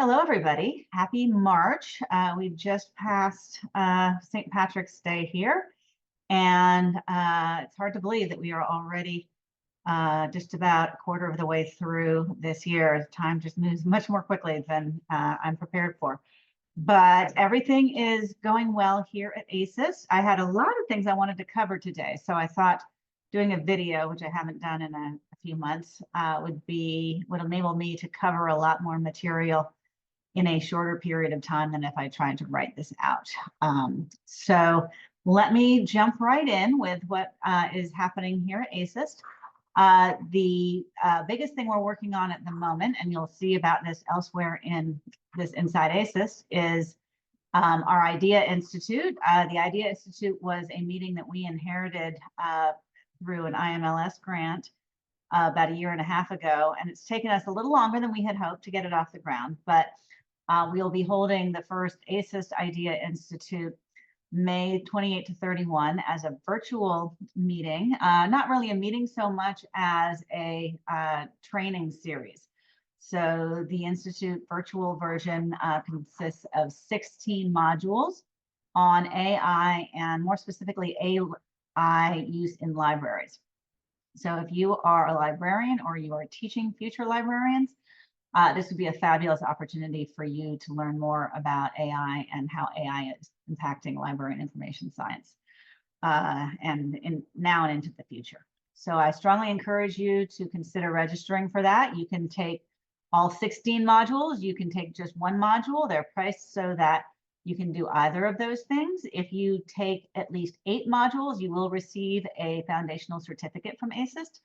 Hello, everybody. Happy March. We've just passed St. Patrick's Day here, and it's hard to believe that we are already just about a quarter of the way through this year. Time just moves much more quickly than I'm prepared for. But everything is going well here at ASIS. I had a lot of things I wanted to cover today, so I thought doing a video, which I haven't done in a few months, would enable me to cover a lot more material in a shorter period of time than if I tried to write this out. So let me jump right in with what is happening here at ASIS. The biggest thing we're working on at the moment, and you'll see about this elsewhere in this Inside ASIS, is our IDEA Institute. The IDEA Institute was a meeting that we inherited through an IMLS grant about a year and a half ago, and it's taken us a little longer than we had hoped to get it off the ground, but we'll be holding the first ASIS IDEA Institute May 28 to 31 as a virtual meeting, not really a meeting so much as a training series. So the Institute virtual version consists of 16 modules on AI and more specifically AI use in libraries. So if you are a librarian or you are teaching future librarians, this would be a fabulous opportunity for you to learn more about AI and how AI is impacting library and information science now and into the future. So I strongly encourage you to consider registering for that. You can take all 16 modules. You can take just one module. They're priced so that you can do either of those things. If you take at least 8 modules, you will receive a foundational certificate from ASIS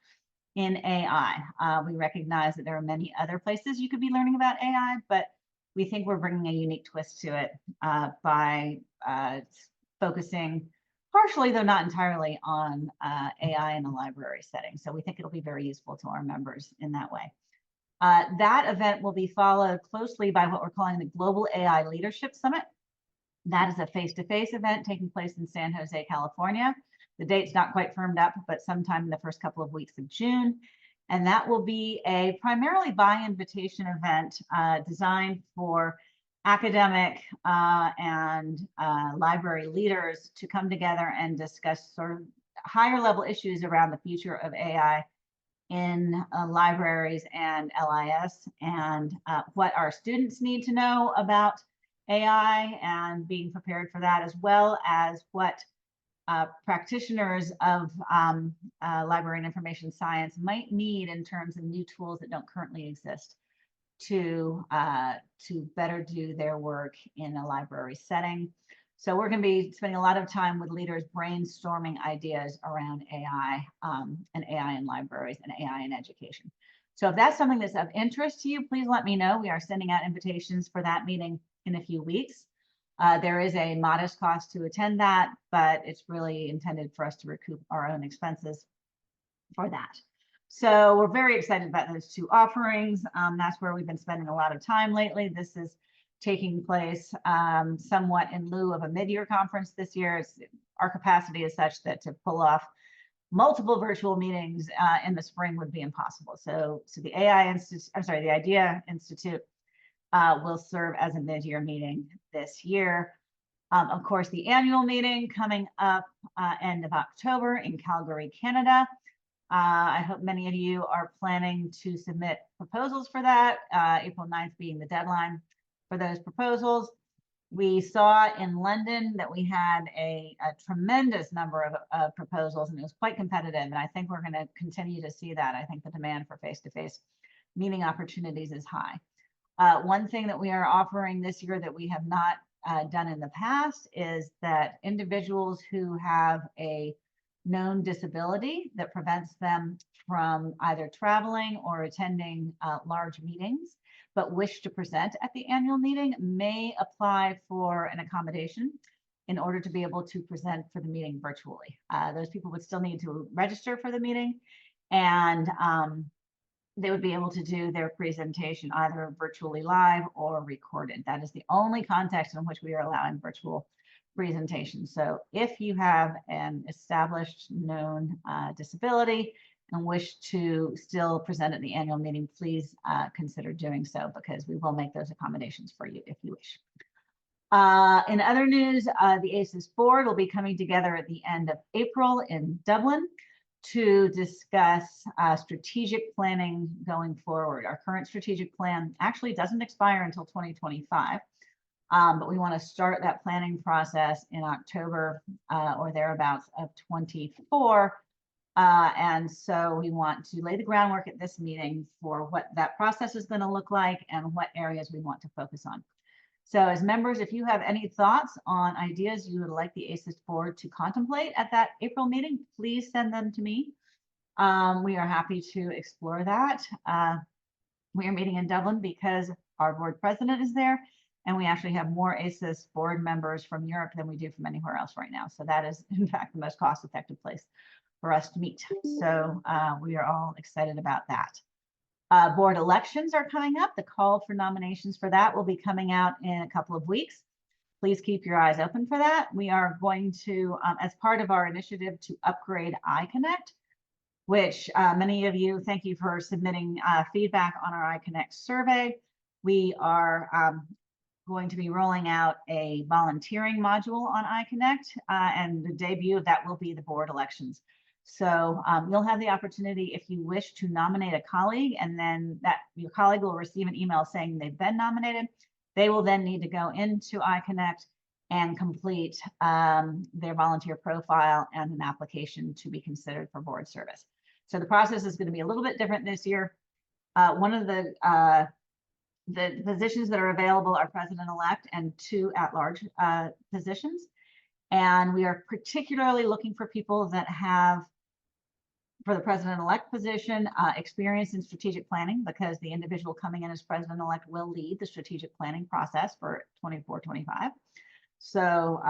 in AI. We recognize that there are many other places you could be learning about AI, but we think we're bringing a unique twist to it by focusing partially, though not entirely, on AI in a library setting. So we think it'll be very useful to our members in that way. That event will be followed closely by what we're calling the Global AI Leadership Summit. That is a face-to-face event taking place in San Jose, California. The date's not quite firmed up, but sometime in the first couple of weeks of June. And that will be a primarily by invitation event designed for academic and library leaders to come together and discuss sort of higher level issues around the future of AI in libraries and LIS, and what our students need to know about AI and being prepared for that, as well as what practitioners of library and information science might need in terms of new tools that don't currently exist to better do their work in a library setting. So we're going to be spending a lot of time with leaders brainstorming ideas around AI and AI in libraries and AI in education. So if that's something that's of interest to you, please let me know. We are sending out invitations for that meeting in a few weeks. There is a modest cost to attend that, but it's really intended for us to recoup our own expenses for that. So we're very excited about those two offerings. That's where we've been spending a lot of time lately. This is taking place somewhat in lieu of a mid-year conference this year. Our capacity is such that to pull off multiple virtual meetings in the spring would be impossible. So the IDEA Institute will serve as a mid-year meeting this year. Of course, the annual meeting coming up end of October in Calgary, Canada. I hope many of you are planning to submit proposals for that, April 9th being the deadline for those proposals. We saw in London that we had a tremendous number of proposals, and it was quite competitive, and I think we're going to continue to see that. I think the demand for face-to-face meeting opportunities is high. One thing that we are offering this year that we have not done in the past is that individuals who have a known disability that prevents them from either traveling or attending large meetings, but wish to present at the annual meeting may apply for an accommodation in order to be able to present for the meeting virtually. Those people would still need to register for the meeting, and they would be able to do their presentation either virtually live or recorded. That is the only context in which we are allowing virtual presentations. So if you have an established known disability and wish to still present at the annual meeting, please consider doing so, because we will make those accommodations for you if you wish. In other news, the ASIS board will be coming together at the end of April in Dublin to discuss strategic planning going forward. Our current strategic plan actually doesn't expire until 2025, but we want to start that planning process in October or thereabouts of 24. And so we want to lay the groundwork at this meeting for what that process is going to look like and what areas we want to focus on. So as members, if you have any thoughts on ideas you would like the ASIS board to contemplate at that April meeting, please send them to me. We are happy to explore that. We are meeting in Dublin because our board president is there, and we actually have more ASIS board members from Europe than we do from anywhere else right now. So that is, in fact, the most cost-effective place for us to meet. So we are all excited about that. Board elections are coming up. The call for nominations for that will be coming out in a couple of weeks. Please keep your eyes open for that. We are going to, as part of our initiative to upgrade iConnect, which many of you, thank you for submitting feedback on our iConnect survey. We are going to be rolling out a volunteering module on iConnect, and the debut of that will be the board elections. So you'll have the opportunity, if you wish, to nominate a colleague, and then that your colleague will receive an email saying they've been nominated. They will then need to go into iConnect and complete their volunteer profile and an application to be considered for board service. So the process is going to be a little bit different this year. One of the positions that are available are president-elect and 2 at-large positions. And we are particularly looking for people that have, for the president-elect position, experience in strategic planning, because the individual coming in as president-elect will lead the strategic planning process for 24-25. So,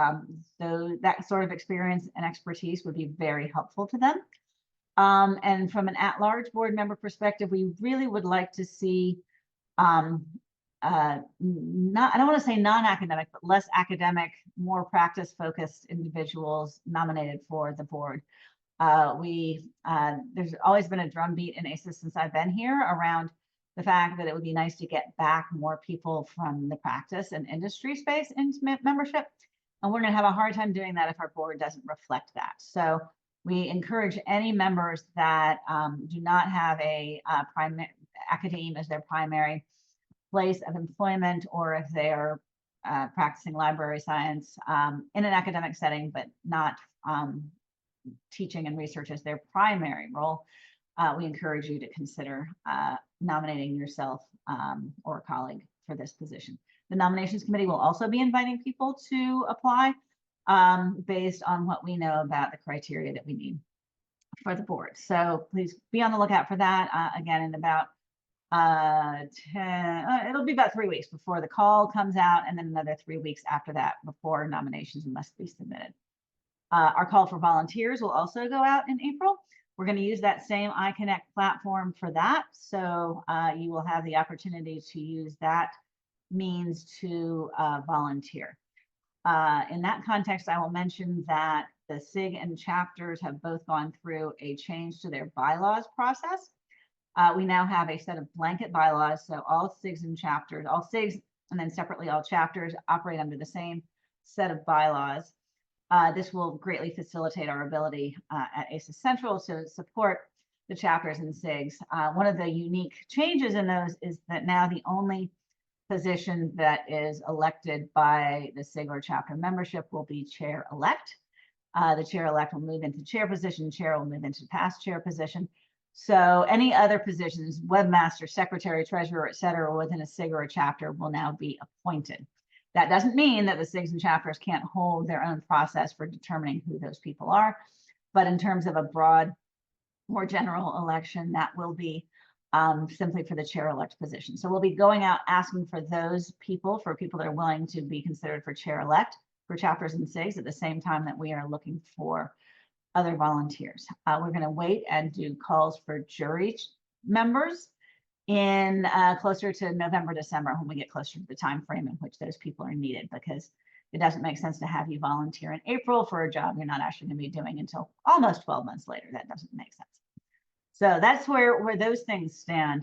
that sort of experience and expertise would be very helpful to them. And from an at-large board member perspective, we really would like to see I don't want to say non-academic, but less academic, more practice-focused individuals nominated for the board. There's always been a drumbeat in ASIS since I've been here around the fact that it would be nice to get back more people from the practice and industry space into membership. And we're going to have a hard time doing that if our board doesn't reflect that. So we encourage any members that do not have a academe as their primary place of employment, or if they are practicing library science in an academic setting, but not teaching and research as their primary role, we encourage you to consider nominating yourself or a colleague for this position. The nominations committee will also be inviting people to apply based on what we know about the criteria that we need for the board. So please be on the lookout for that. Again, in about it'll be about 3 weeks before the call comes out, and then another 3 weeks after that before nominations must be submitted. Our call for volunteers will also go out in April. We're going to use that same iConnect platform for that. So you will have the opportunity to use that means to volunteer. In that context, I will mention that the SIG and chapters have both gone through a change to their bylaws process. We now have a set of blanket bylaws, so all SIGs and chapters, all SIGs and then separately all chapters operate under the same set of bylaws. This will greatly facilitate our ability at ASIS Central to support the chapters and SIGs. One of the unique changes in those is that now the only position that is elected by the SIG or chapter membership will be chair-elect. The chair-elect will move into chair position, chair will move into past chair position. So any other positions, webmaster, secretary, treasurer, et cetera, within a SIG or a chapter will now be appointed. That doesn't mean that the SIGs and chapters can't hold their own process for determining who those people are. But in terms of a broad, more general election, that will be simply for the chair-elect position. So we'll be going out asking for those people, for people that are willing to be considered for chair-elect for chapters and SIGs at the same time that we are looking for other volunteers. We're going to wait and do calls for jury members in closer to November, December, when we get closer to the time frame in which those people are needed, because it doesn't make sense to have you volunteer in April for a job you're not actually going to be doing until almost 12 months later. That doesn't make sense. So that's where those things stand.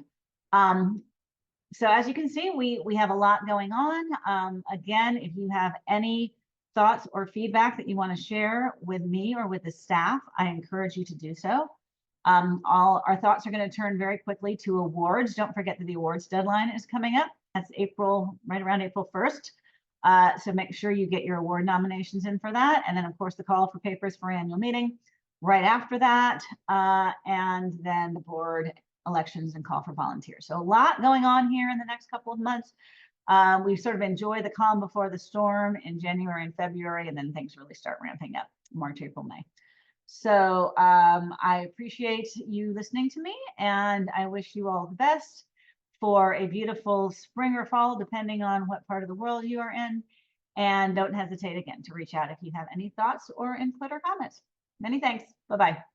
So as you can see, we have a lot going on. Again, if you have any thoughts or feedback that you want to share with me or with the staff, I encourage you to do so. All our thoughts are going to turn very quickly to awards. Don't forget that the awards deadline is coming up. That's April, right around April 1st. So make sure you get your award nominations in for that. And then of course the call for papers for annual meeting right after that. And then the board elections and call for volunteers. So a lot going on here in the next couple of months. We sort of enjoy the calm before the storm in January and February, and then things really start ramping up March, April, May. So I appreciate you listening to me, and I wish you all the best for a beautiful spring or fall, depending on what part of the world you are in. And don't hesitate again to reach out if you have any thoughts or input or comments. Many thanks. Bye-bye.